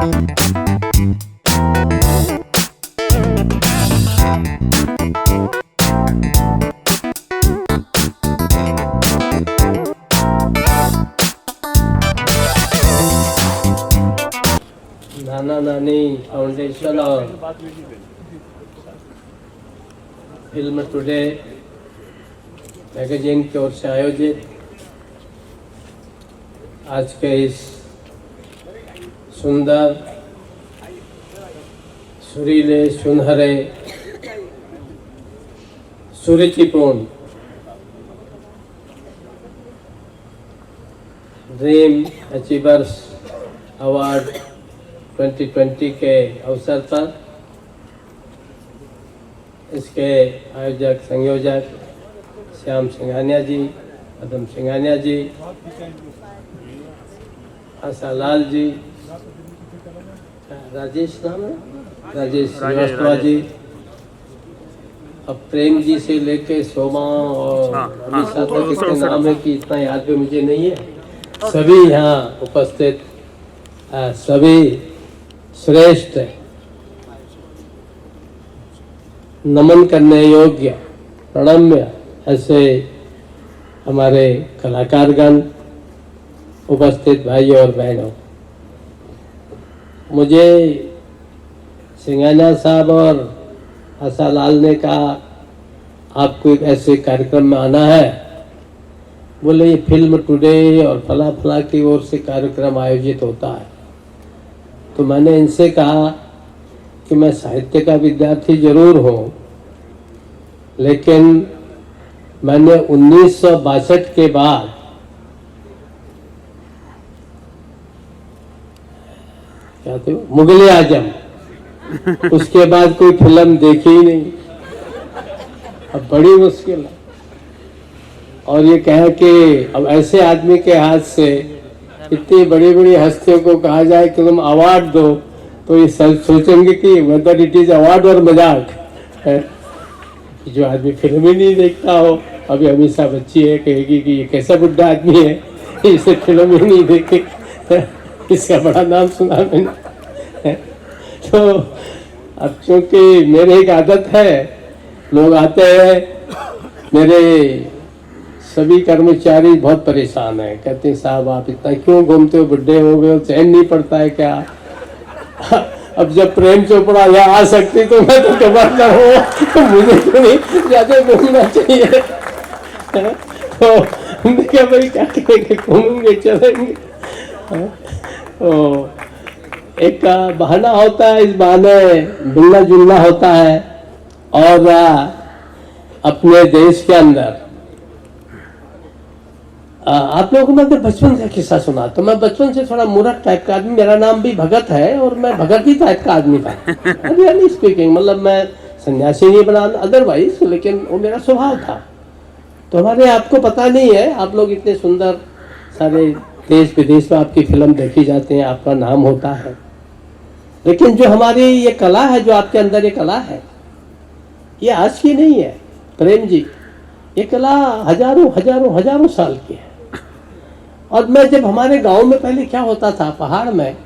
नाना नानी फाउंडेशन और film today magazine की ओर से आयोजित आज के इस सुंदर सुरीले सुनहरे सुरुचिपूर्ण ड्रीम अचीवर्स अवार्ड 2020 के अवसर पर इसके आयोजक संयोजक श्याम सिंघानिया जी, पदम सिंघानिया जी, आशालाल जी, राजेश नाम है, राजेश श्रीवास्तव जी, अब प्रेम जी से लेके सोमा और अमिशा तक इतने नाम है कि इतना याद भी मुझे नहीं है। सभी यहाँ उपस्थित सभी श्रेष्ठ नमन करने योग्य प्रणम्य ऐसे हमारे कलाकारगण, उपस्थित भाइयों और बहनों, मुझे सिंघानिया साहब और आशालाल ने कहा आपको एक ऐसे कार्यक्रम में आना है। बोले ये फिल्म टुडे और फला फला की ओर से कार्यक्रम आयोजित होता है। तो मैंने इनसे कहा कि मैं साहित्य का विद्यार्थी जरूर हूँ, लेकिन मैंने 1962 के बाद क्या थे मुगले आजम, उसके बाद कोई फिल्म देखी ही नहीं। अब बड़ी मुश्किल है। और ये कहे कि अब ऐसे आदमी के हाथ से इतनी बड़ी बड़ी हस्तियों को कहा जाए कि तुम अवार्ड दो, तो ये सोचेंगे कि वेदर इट इज अवार्ड और मजाक है। जो आदमी फिल्म ही नहीं देखता हो, अभी अमीषा बच्ची है, कहेगी कि ये कैसा बुढ़ा आदमी है, इसे फिल्म ही नहीं देखे, इसका बड़ा नाम सुना मैंने। तो अब चूंकि मेरे एक आदत है, लोग आते हैं, मेरे सभी कर्मचारी बहुत परेशान हैं, कहते हैं साहब आप इतना क्यों घूमते हो, बुढ़े हो गए हो, चैन नहीं पड़ता है क्या। अब जब प्रेम चोपड़ा यहाँ आ सकती तो मैं तो गवर्नर हूँ, तो मुझे तो नहीं ज्यादा घूमना चाहिए। तो हमने क्या भाई क्या करेंगे, घूमेंगे चलेंगे। तो एक बहाना होता है, इस बहाने मिलना जुलना होता है। और अपने देश के अंदर आप लोगों को मैं तो बचपन का किस्सा सुना, तो मैं बचपन से थोड़ा मूर्ख टाइप का आदमी, मेरा नाम भी भगत है और मैं भगत ही टाइप का आदमी था। रियली स्पीकिंग, मतलब मैं सन्यासी नहीं बना अदरवाइज, लेकिन वो मेरा स्वभाव था। तो हमारे आपको पता नहीं है, आप लोग इतने सुंदर सारे देश विदेश में आपकी फिल्म देखी जाती है, आपका नाम होता है, लेकिन जो हमारी ये कला है, जो आपके अंदर ये कला है, ये आज की नहीं है प्रेम जी। ये कला हजारों हजारों हजारों साल की है। और मैं जब हमारे गांव में पहले क्या होता था, पहाड़ में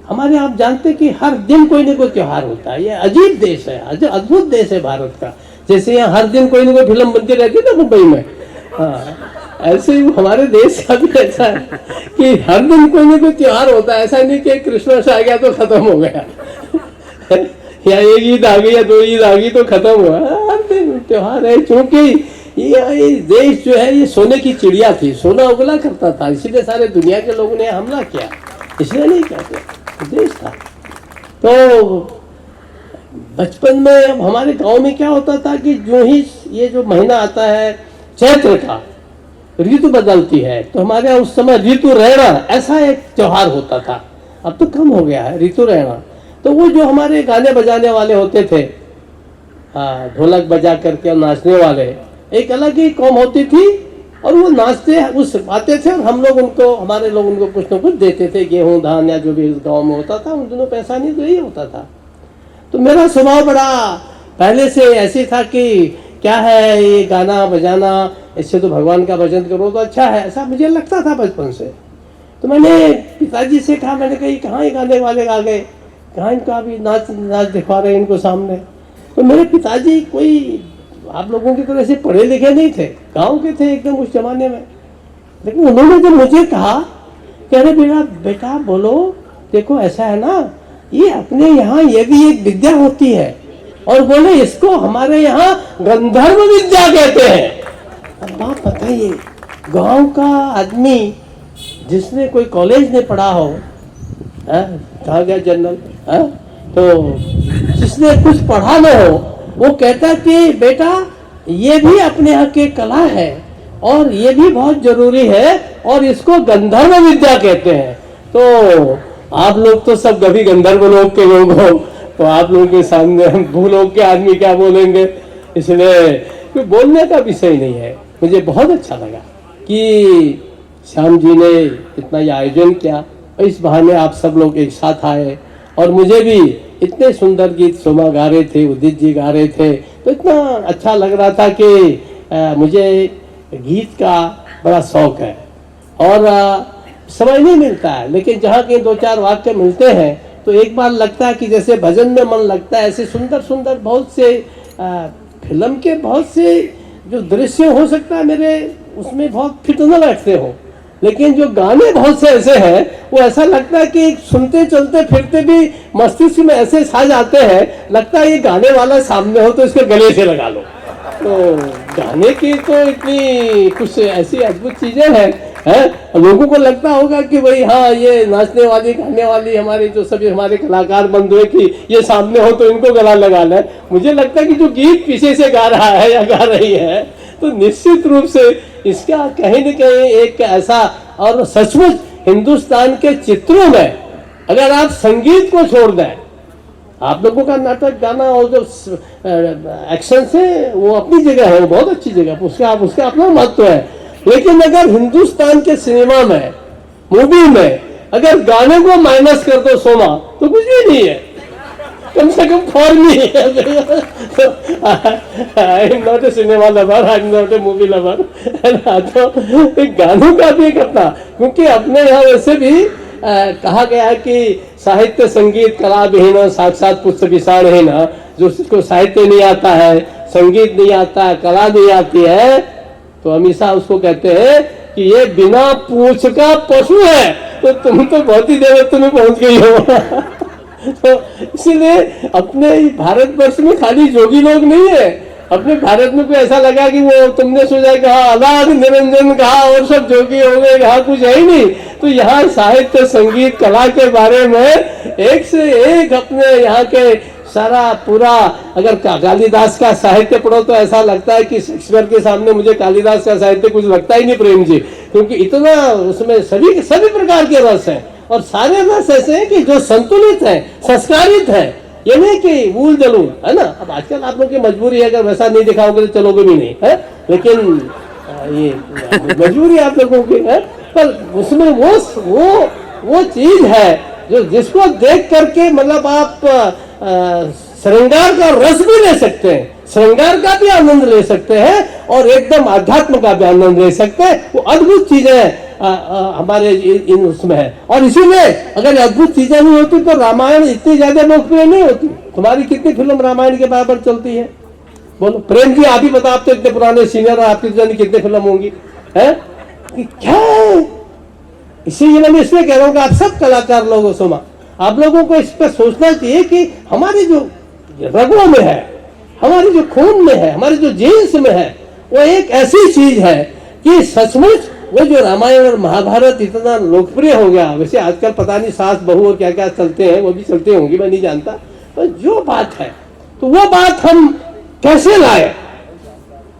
हमारे, आप जानते कि हर दिन कोई ना कोई त्योहार होता है। ये अजीब देश है, अद्भुत देश है भारत का। जैसे यहाँ हर दिन कोई ना कोई फिल्म बनती रहती है ना मुंबई में, हाँ, ऐसे ही हमारे देश का भी ऐसा है कि हर दिन कोई ना कोई त्योहार होता है। ऐसा नहीं कि क्रिसमस आ गया तो खत्म हो गया या एक ईद आ गई या दो ईद आ गई तो खत्म हुआ। हर दिन त्योहार है, क्योंकि ये देश जो है ये सोने की चिड़िया थी, सोना उगला करता था, इसीलिए सारे दुनिया के लोगों ने हमला किया, इसलिए नहीं किया, देश था। तो बचपन में अब हमारे गांव में क्या होता था कि जो ही ये जो महीना आता है चैत्र का, ऋतु बदलती है, तो हमारे यहाँ उस समय ऋतु रहना ऐसा एक त्योहार होता था। अब तो कम हो गया है ऋतु रहना। तो वो जो हमारे गाने बजाने वाले होते थे, ढोलक बजा करके नाचने वाले, एक अलग ही कौम होती थी, और वो नाचते उस आते थे और हम लोग उनको, हमारे लोग उनको कुछ न कुछ देते थे, गेहूं धान या जो भी इस गांव में होता था, उन दिनों पैसा नहीं तो यही होता था। तो मेरा स्वभाव बड़ा पहले से ऐसे था कि क्या है ये गाना बजाना, इससे तो भगवान का भजन करो तो अच्छा है, ऐसा मुझे लगता था बचपन से। तो मैंने पिताजी से कहा, मैंने कहा कहाँ ये गाने वाले आ गए, कहाँ इनका अभी नाच नाच दिखा रहे हैं इनको सामने। तो मेरे पिताजी कोई आप लोगों की तरह से पढ़े लिखे नहीं थे, गांव के थे एकदम उस जमाने में। लेकिन उन्होंने जब मुझे कहा कि अरे बेटा बोलो, देखो ऐसा है ना, ये अपने यहाँ ये भी एक विद्या होती है, और बोले इसको हमारे यहाँ गंधर्व विद्या कहते हैं। अब आप बताइए, गांव का आदमी जिसने कोई कॉलेज नहीं पढ़ा हो, कहा गया जनरल, तो जिसने कुछ पढ़ा न हो, वो कहता कि बेटा ये भी अपने यहाँ की कला है और ये भी बहुत जरूरी है और इसको गंधर्व विद्या कहते हैं। तो आप लोग तो सब कभी गंधर्व लोग के लोग हो, तो आप लोगों के सामने भूलोग के आदमी क्या बोलेंगे, इसलिए कोई बोलने का विषय नहीं है। मुझे बहुत अच्छा लगा कि श्याम जी ने इतना ये आयोजन किया, इस बहाने आप सब लोग एक साथ आए, और मुझे भी इतने सुंदर गीत सोमा गा रहे थे, उदित जी गा रहे थे, तो इतना अच्छा लग रहा था कि मुझे गीत का बड़ा शौक है और समय नहीं मिलता है, लेकिन जहाँ के 2-4 वाक्य मिलते हैं तो एक बार लगता है कि जैसे भजन में मन लगता है। ऐसे सुंदर सुंदर बहुत से फिल्म के बहुत से जो दृश्य हो सकता है मेरे उसमें बहुत फिट न बैठते हो, लेकिन जो गाने बहुत से ऐसे हैं वो ऐसा लगता है कि सुनते चलते फिरते भी मस्तिष्क में ऐसे छा जाते हैं, लगता है ये गाने वाला सामने हो तो इसके गले से लगा लो। तो गाने की तो इतनी कुछ ऐसी अद्भुत चीजें हैं, लोगों को लगता होगा कि भाई हाँ ये नाचने वाली गाने वाली हमारे जो सभी हमारे कलाकार बंधु है कि ये सामने हो तो इनको गला लगा ले। मुझे लगता है कि जो गीत पीछे से गा रहा है या गा रही है, तो निश्चित रूप से इसका कहीं न कहीं एक ऐसा, और सचमुच हिंदुस्तान के चित्रों में अगर आप संगीत को छोड़ दें, आप लोगों का नाटक गाना और जो एक्शन से वो अपनी जगह है, वो बहुत अच्छी जगह, उसका अपना महत्व है, लेकिन अगर हिंदुस्तान के सिनेमा में मूवी में अगर गाने को माइनस कर दो सोमा, तो कुछ भी नहीं है, कम से कम फॉर्म ही है। I am not a cinema lover, I am not a movie lover, तो गानों का भी एक अपना, क्योंकि अपने यहाँ वैसे भी कहा गया है कि साहित्य संगीत कला विहीन साक्षात पुस्तक विषाणहीन, जो जिसको साहित्य नहीं आता है, संगीत नहीं आता है, कला नहीं आती है, तो हमेशा उसको कहते हैं कि ये बिना पूंछ का पशु है। तो तुम तो बहुत ही देर तुम्हें पहुंच गई हो। तो इसीलिए अपने भारतवर्ष में खाली जोगी लोग नहीं है, अपने भारत में कोई ऐसा लगा कि वो तुमने सोचा कहा अलाग निरंजन कहा और सब जोगी हो गए, यहाँ कुछ है ही नहीं। तो यहाँ साहित्य संगीत कला के बारे में एक से एक अपने यहाँ के सारा पूरा, अगर कालिदास का साहित्य पढ़ो तो ऐसा लगता है कि शेक्सपियर के सामने मुझे कालिदास का साहित्य कुछ लगता ही नहीं प्रेम जी, क्योंकि इतना उसमें सभी प्रकार के रस हैं, और सारे रस ऐसे हैं कि जो संतुलित है, संस्कारित है, ये नहीं कि वूल जलूल है ना। अब आजकल आप लोग की मजबूरी है, अगर वैसा नहीं दिखाओगे तो चलोगे भी नहीं है, लेकिन ये मजबूरी आप लोगों की है, पर उसमें वो चीज है जो जिसको देख करके मतलब आप श्रृंगार का रस भी ले सकते हैं, श्रृंगार का भी आनंद ले सकते हैं, और एकदम आध्यात्म का भी आनंद ले सकते हैं। वो अद्भुत चीजें हमारे इन उसमें है, और इसीलिए अगर अद्भुत चीजें नहीं होती तो रामायण इतनी ज्यादा लोकप्रिय नहीं होती। तुम्हारी कितनी फिल्म रामायण के बराबर चलती है, बोलो प्रेम जी, आप ही बताओ, आप तो इतने पुराने सीनियर, आपकी जानी कितने फिल्म होंगी है क्या? इसीलिए मैं इसलिए कह रहा हूँ कि आप सब कलाकार लोग हो सोमा, आप लोगों को इस पर सोचना चाहिए कि हमारी जो रगों में है, हमारी जो खून में है, हमारी जो जीन्स में है, वो एक ऐसी चीज है कि सचमुच वो जो रामायण और महाभारत इतना लोकप्रिय हो गया। वैसे आजकल पता नहीं सास बहू और क्या क्या चलते हैं, वो भी चलते होंगी, मैं नहीं जानता, तो जो बात है तो वो बात हम कैसे लाए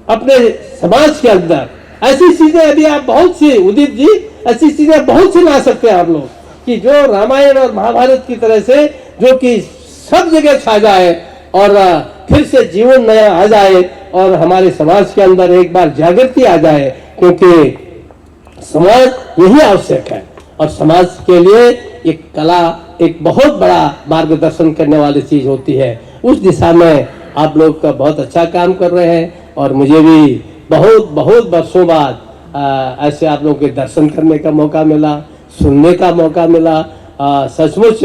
अपने समाज के अंदर। ऐसी चीजें अभी आप बहुत सी, उदित जी, ऐसी चीजें बहुत सी ला सकते हैं आप लोग कि जो रामायण और महाभारत की तरह से जो कि सब जगह छा जाए और फिर से जीवन नया आ जाए और हमारे समाज के अंदर एक बार जागृति आ जाए, क्योंकि समाज यही आवश्यक है, और समाज के लिए एक कला एक बहुत बड़ा मार्गदर्शन करने वाली चीज होती है। उस दिशा में आप लोग का बहुत अच्छा काम कर रहे हैं, और मुझे भी बहुत वर्षों बाद ऐसे आप लोगों के दर्शन करने का मौका मिला, सुनने का मौका मिला। सचमुच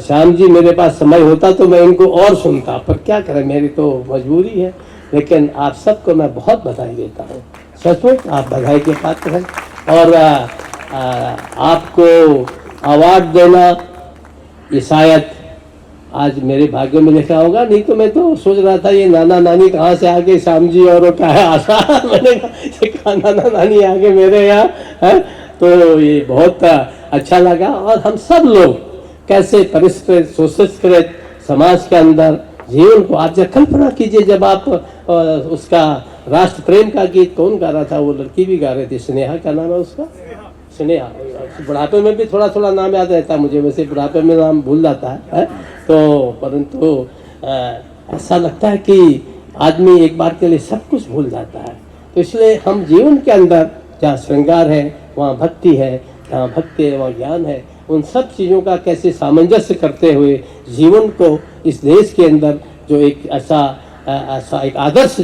श्याम जी मेरे पास समय होता तो मैं इनको और सुनता, पर क्या करें, मेरी तो मजबूरी है। लेकिन आप सबको मैं बहुत बधाई देता हूँ, सचमुच आप बधाई के पात्र हैं। और आपको अवार्ड देना ये शायद आज मेरे भाग्य में लिखा होगा, नहीं तो मैं तो सोच रहा था ये नाना नानी कहाँ से आगे श्याम जी और क्या है आशा मैंने कहा नाना नानी आगे मेरे यहाँ है। तो ये बहुत अच्छा लगा। और हम सब लोग कैसे परिष्कृत सुसंस्कृत समाज के अंदर जीवन को, आप जब कल्पना कीजिए जब आप उसका राष्ट्र प्रेम का गीत कौन गा रहा था, वो लड़की भी गा रही थी, स्नेहा का नाम है उसका, स्नेहा। बुढ़ापे में भी थोड़ा थोड़ा नाम याद रहता है मुझे, वैसे बुढ़ापे में नाम भूल जाता है तो परंतु ऐसा लगता है कि आदमी एक बार के लिए सब कुछ भूल जाता है। तो इसलिए हम जीवन के अंदर जहाँ श्रृंगार है वहाँ भक्ति है, जहाँ भक्ति है वहाँ ज्ञान है, उन सब चीज़ों का कैसे सामंजस्य करते हुए जीवन को इस देश के अंदर जो एक ऐसा एक आदर्श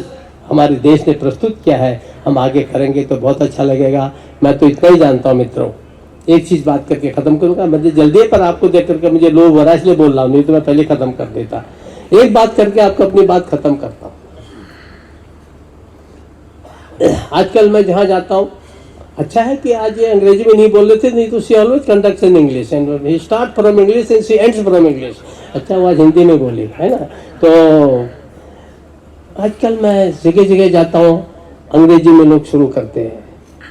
हमारे देश ने प्रस्तुत किया है, हम आगे करेंगे तो बहुत अच्छा लगेगा। मैं तो इतना ही जानता हूँ मित्रों, एक चीज़ बात करके ख़त्म करूँगा, मुझे जल्दी पर आपको देख करके मुझे लोग हो रहा है इसलिए बोल रहा हूँ, नहीं तो मैं पहले ख़त्म कर देता। एक बात करके आपको अपनी बात ख़त्म करता हूँ। आजकल मैं जहाँ जाता हूँ, अच्छा है कि आज ये अंग्रेजी में नहीं बोल रहे थे, नहीं तो she always conducts in English and he start from English and she ends from English. अच्छा वो आज हिंदी में बोली है ना। तो आजकल मैं जगह जगह जाता हूँ, अंग्रेजी में लोग शुरू करते हैं।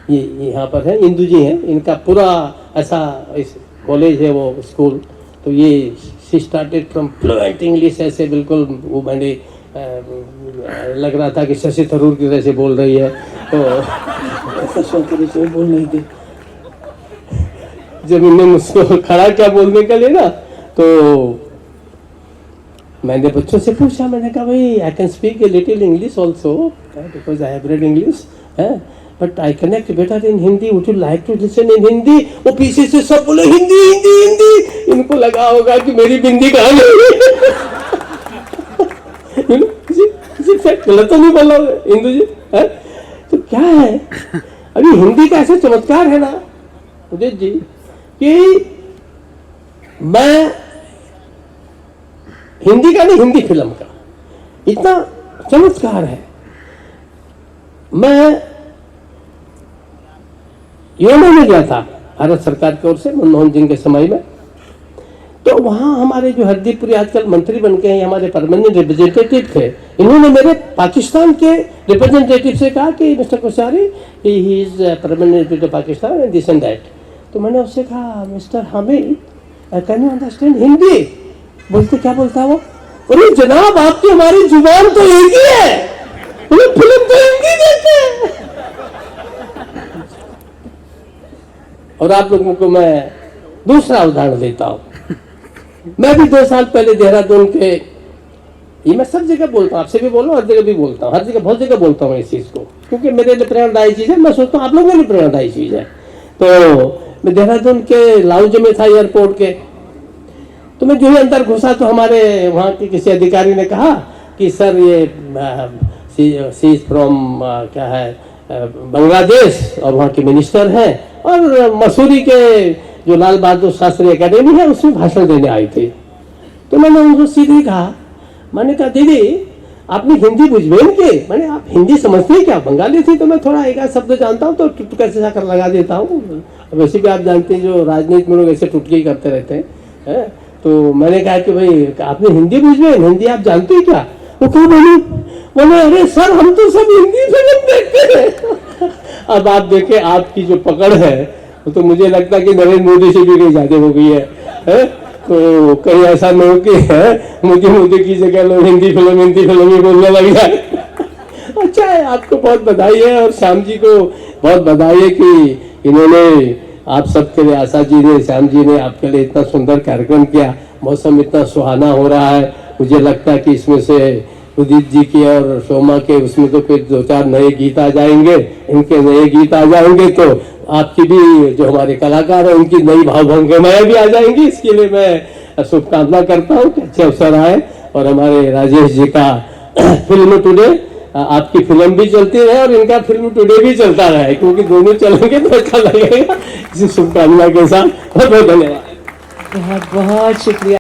ये यहाँ पर है इंदू जी हैं, इनका पूरा ऐसा इस कॉलेज है वो स्कूल, तो ये she started from fluent English, ऐसे बिल्कुल वो मैंने लग रहा था कि शशि थरूर की तरह से बोल रही है। तो ऐसा सोच रही से बोल नहीं थी। जब इन्हें मुझको खड़ा क्या बोलने के लिए ना, तो मैंने बच्चों से पूछा, मैंने कहा भाई I can speak a little English also because I have read English but I connect better in Hindi, would you like to listen in Hindi. वो पीछे से सब बोले हिंदी हिंदी हिंदी। इनको लगा होगा कि मेरी बिंदी कहाँ गई। गलत तो नहीं बोला इंदू जी है? तो क्या है अभी हिंदी का ऐसा चमत्कार है ना उदित जी कि मैं हिंदी का नहीं, हिंदी फिल्म का इतना चमत्कार है। मैं यूएनओ में गया था भारत सरकार की ओर से मनमोहन सिंह के समय में, तो वहाँ हमारे जो हरदीपपुरी आजकल मंत्री बन गए हैं, हमारे परमानेंट रिप्रेजेंटेटिव थे, इन्होंने मेरे पाकिस्तान के रिप्रेजेंटेटिव से कहा कि mister Koshyari he is permanent representative Pakistan and this and that. तो मैंने उससे कहा mister Hamid can you understand Hindi? बोलते क्या बोलता है वो? अरे जनाब आपकी हमारी जुबान तो एक ही है, फिल्म तो हिंदी देखते हैं। और आप लोगों को मैं दूसरा उदाहरण देता हूँ। मैं भी 2 साल पहले देहरादून के, ये मैं सब जगह बोलता हूँ, आपसे भी बोल रहा हूँ, हर जगह भी बोलता हूँ, हर जगह बहुत जगह बोलता हूँ इस चीज़ को, क्योंकि मेरे लिए प्रेरणादायी चीज़ है। मैं सोचता हूँ आप लोगों के लिए प्रेरणादायी चीज़ है। तो मैं देहरादून के लाउंज में था एयरपोर्ट के, तो मैं जो ही अंदर घुसा तो हमारे वहाँ के किसी अधिकारी ने कहा कि सर ये सी फ्रॉम क्या है बांग्लादेश और वहाँ के मिनिस्टर हैं और मसूरी के जो लाल बहादुर शास्त्री एकेडमी है उसमें भाषण देने आई थी। तो मैंने उनको सीधे कहा, मैंने कहा दीदी आपने हिंदी बुझबेन के? मैंने आप हिंदी समझते हैं क्या? बंगाली थी तो मैं थोड़ा एक आध शब्द जानता हूँ तो टुटका से जाकर लगा देता हूँ। वैसे भी आप जानते हैं जो राजनीति में लोग ऐसे टुटके ही करते रहते हैं। तो मैंने कहा कि भाई आपने हिंदी बुझबेन, हिंदी आप जानते हैं क्या? वो कहा बोले अरे सर हम तो सब हिंदी फिल्म देखते हैं। अब आप देखें आपकी जो पकड़ है तो मुझे लगता है कि नरेंद्र मोदी से भी कहीं ज्यादा हो गई है? तो कहीं ऐसा न हो कि मोदी की जगह लोग हिंदी फिल्म ही बोलने लग जाए। अच्छा है, आपको बहुत बधाई है और श्याम जी को बहुत बधाई है कि इन्होंने आप सबके लिए, आशा जी ने, श्याम जी ने आपके लिए इतना सुंदर कार्यक्रम किया। मौसम इतना सुहाना हो रहा है, मुझे लगता है कि इसमें से उदित जी की और शोमा के उसमें तो फिर 2-4 नए गीत आ जाएंगे, इनके नए गीत आ जाएंगे तो आपकी भी जो हमारे कलाकार हैं उनकी नई भावभंगिमाएं भी आ जाएंगी। इसके लिए मैं शुभकामना करता हूँ कि अच्छे अवसर आए और हमारे राजेश जी का फिल्म टुडे आपकी फिल्म भी चलती रहे और इनका फिल्म टुडे भी चलता रहे, क्योंकि दोनों चलेंगे तो अच्छा लगेगा। इसी शुभकामना के साथ बहुत बहुत धन्यवाद। बहुत बहुत शुक्रिया।